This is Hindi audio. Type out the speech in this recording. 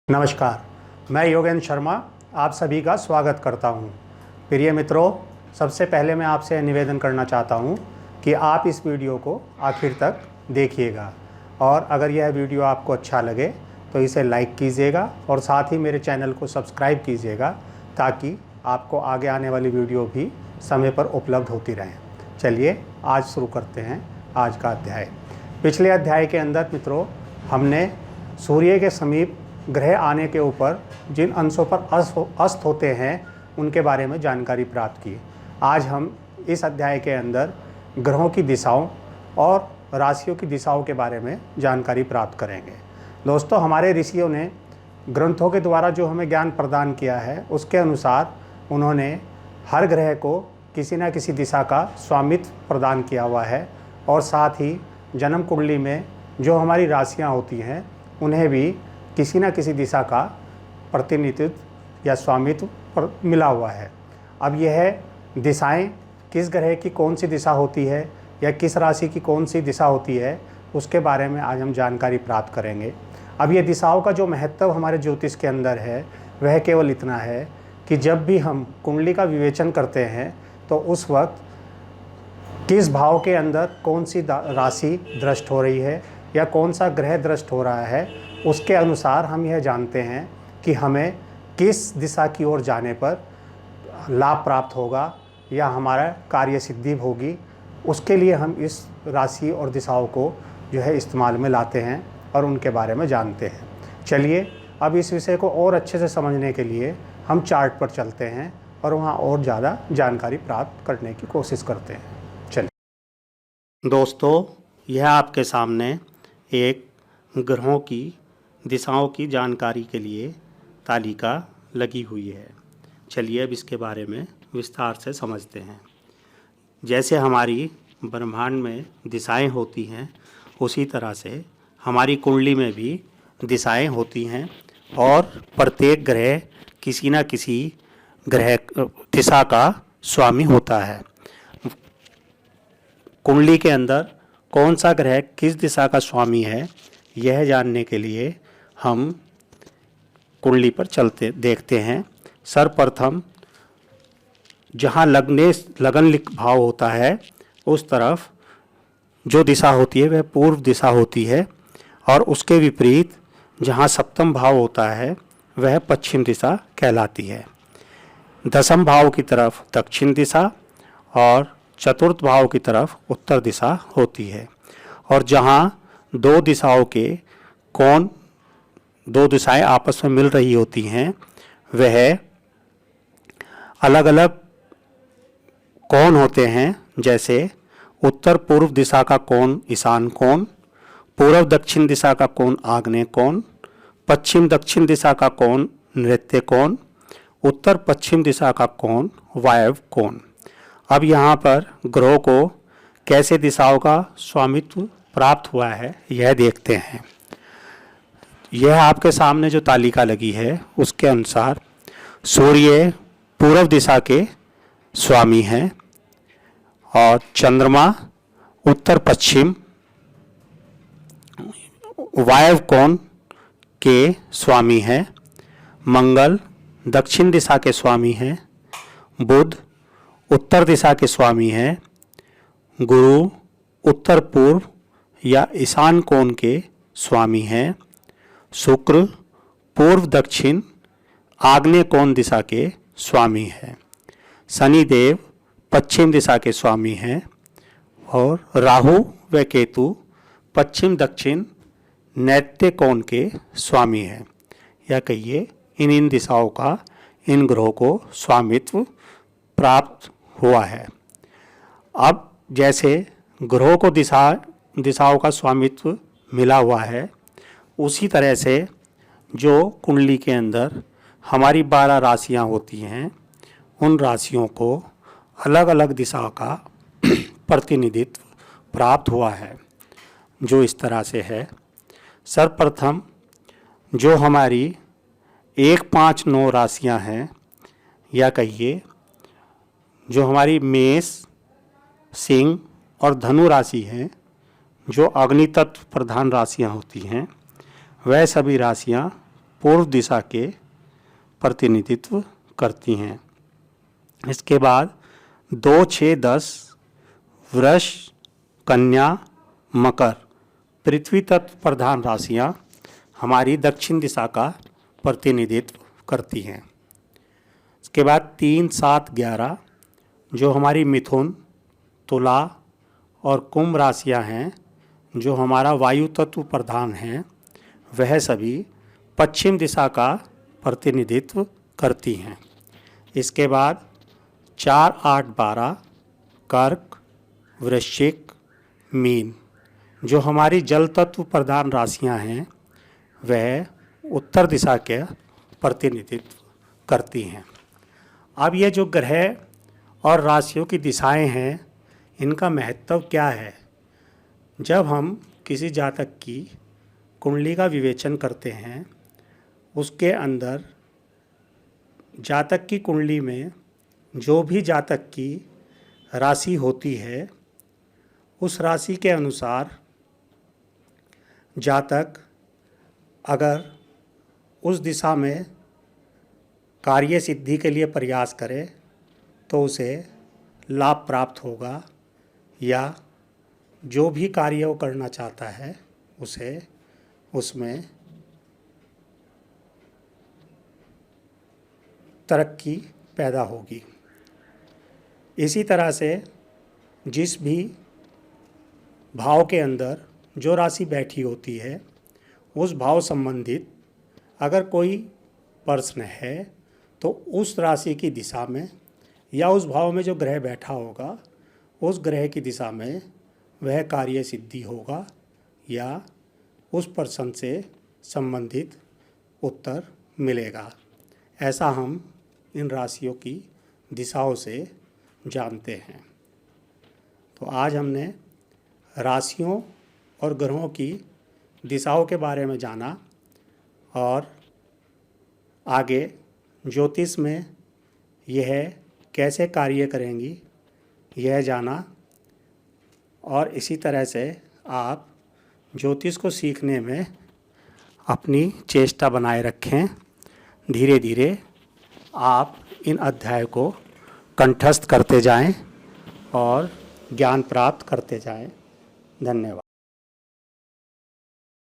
नमस्कार, मैं योगेंद्र शर्मा आप सभी का स्वागत करता हूं। प्रिय मित्रों, सबसे पहले मैं आपसे निवेदन करना चाहता हूं कि आप इस वीडियो को आखिर तक देखिएगा और अगर यह वीडियो आपको अच्छा लगे तो इसे लाइक कीजिएगा और साथ ही मेरे चैनल को सब्सक्राइब कीजिएगा ताकि आपको आगे आने वाली वीडियो भी समय पर उपलब्ध होती रहें। चलिए आज शुरू करते हैं आज का अध्याय। पिछले अध्याय के अंदर मित्रों हमने सूर्य के समीप ग्रह आने के ऊपर जिन अंशों पर अस्त होते हैं उनके बारे में जानकारी प्राप्त की। आज हम इस अध्याय के अंदर ग्रहों की दिशाओं और राशियों की दिशाओं के बारे में जानकारी प्राप्त करेंगे। दोस्तों, हमारे ऋषियों ने ग्रंथों के द्वारा जो हमें ज्ञान प्रदान किया है उसके अनुसार उन्होंने हर ग्रह को किसी न किसी दिशा का स्वामित्व प्रदान किया हुआ है और साथ ही जन्म कुंडली में जो हमारी राशियाँ होती हैं उन्हें भी किसी न किसी दिशा का प्रतिनिधित्व या स्वामित्व मिला हुआ है। अब यह दिशाएं किस ग्रह की कौन सी दिशा होती है या किस राशि की कौन सी दिशा होती है उसके बारे में आज हम जानकारी प्राप्त करेंगे। अब ये दिशाओं का जो महत्व हमारे ज्योतिष के अंदर है वह केवल इतना है कि जब भी हम कुंडली का विवेचन करते हैं तो उस वक्त किस भाव के अंदर कौन सी राशि दृष्ट हो रही है या कौन सा ग्रह दृष्ट हो रहा है, उसके अनुसार हम यह जानते हैं कि हमें किस दिशा की ओर जाने पर लाभ प्राप्त होगा या हमारा कार्य सिद्धि होगी। उसके लिए हम इस राशि और दिशाओं को जो है इस्तेमाल में लाते हैं और उनके बारे में जानते हैं। चलिए अब इस विषय को और अच्छे से समझने के लिए हम चार्ट पर चलते हैं और वहाँ और ज़्यादा जानकारी प्राप्त करने की कोशिश करते हैं। चलिए दोस्तों, यह आपके सामने एक ग्रहों की दिशाओं की जानकारी के लिए तालिका लगी हुई है। चलिए अब इसके बारे में विस्तार से समझते हैं। जैसे हमारी ब्रह्मांड में दिशाएं होती हैं उसी तरह से हमारी कुंडली में भी दिशाएं होती हैं और प्रत्येक ग्रह किसी न किसी ग्रह दिशा का स्वामी होता है। कुंडली के अंदर कौन सा ग्रह किस दिशा का स्वामी है यह जानने के लिए हम कुंडली पर देखते हैं। सर्वप्रथम जहाँ लगन भाव होता है उस तरफ जो दिशा होती है वह पूर्व दिशा होती है और उसके विपरीत जहाँ सप्तम भाव होता है वह पश्चिम दिशा कहलाती है। दसम भाव की तरफ दक्षिण दिशा और चतुर्थ भाव की तरफ उत्तर दिशा होती है। और जहाँ दो दिशाएं आपस में मिल रही होती हैं वह अलग अलग कोण होते हैं। जैसे उत्तर पूर्व दिशा का कोण ईशान कोण, पूर्व दक्षिण दिशा का कोण आग्नेय कोण, पश्चिम दक्षिण दिशा का कोण नैऋत्य कोण, उत्तर पश्चिम दिशा का कोण वायव्य कोण। अब यहाँ पर ग्रहों को कैसे दिशाओं का स्वामित्व प्राप्त हुआ है यह देखते हैं। यह आपके सामने जो तालिका लगी है उसके अनुसार सूर्य पूर्व दिशा के स्वामी हैं और चंद्रमा उत्तर पश्चिम वायव्य कोण के स्वामी हैं, मंगल दक्षिण दिशा के स्वामी हैं, बुध उत्तर दिशा के स्वामी हैं, गुरु उत्तर पूर्व या ईशान कोण के स्वामी हैं, शुक्र पूर्व दक्षिण आग्नेय कोण दिशा के स्वामी हैं, शनिदेव पश्चिम दिशा के स्वामी हैं और राहु व केतु पश्चिम दक्षिण नैऋत्य कोण के स्वामी हैं। या कहिए इन दिशाओं का इन ग्रहों को स्वामित्व प्राप्त हुआ है। अब जैसे ग्रहों को दिशाओं का स्वामित्व मिला हुआ है उसी तरह से जो कुंडली के अंदर हमारी 12 राशियां होती हैं उन राशियों को अलग अलग दिशा का प्रतिनिधित्व प्राप्त हुआ है, जो इस तरह से है। सर्वप्रथम जो हमारी 1, 5, 9 राशियां हैं या कहिए जो हमारी मेष, सिंह और धनु राशि हैं, जो अग्नि तत्व प्रधान राशियां होती हैं, वह सभी राशियां पूर्व दिशा के प्रतिनिधित्व करती हैं। इसके बाद 2, 6, 10 वृष, कन्या, मकर पृथ्वी तत्व प्रधान राशियां हमारी दक्षिण दिशा का प्रतिनिधित्व करती हैं। इसके बाद 3, 7, 11 जो हमारी मिथुन, तुला और कुंभ राशियां हैं, जो हमारा वायु तत्व प्रधान हैं, वह सभी पश्चिम दिशा का प्रतिनिधित्व करती हैं। इसके बाद 4, 8, 12 कर्क, वृश्चिक, मीन जो हमारी जल तत्व प्रधान राशियां हैं, वह उत्तर दिशा के प्रतिनिधित्व करती हैं। अब ये जो ग्रह और राशियों की दिशाएं हैं, इनका महत्व क्या है? जब हम किसी जातक की कुंडली का विवेचन करते हैं, उसके अंदर जातक की कुंडली में जो भी जातक की राशि होती है, उस राशि के अनुसार जातक अगर उस दिशा में कार्य सिद्धि के लिए प्रयास करे तो उसे लाभ प्राप्त होगा, या जो भी कार्य वो करना चाहता है उसे उसमें तरक्की पैदा होगी। इसी तरह से जिस भी भाव के अंदर जो राशि बैठी होती है, उस भाव संबंधित अगर कोई प्रश्न है तो उस राशि की दिशा में या उस भाव में जो ग्रह बैठा होगा, उस ग्रह की दिशा में वह कार्य सिद्धि होगा या उस प्रश्न से संबंधित उत्तर मिलेगा। ऐसा हम इन राशियों की दिशाओं से जानते हैं। तो आज हमने राशियों और ग्रहों की दिशाओं के बारे में जाना और आगे ज्योतिष में यह कैसे कार्य करेंगी यह जाना, और इसी तरह से आप ज्योतिष को सीखने में अपनी चेष्टा बनाए रखें। धीरे धीरे आप इन अध्याय को कंठस्थ करते जाएं और ज्ञान प्राप्त करते जाएं। धन्यवाद।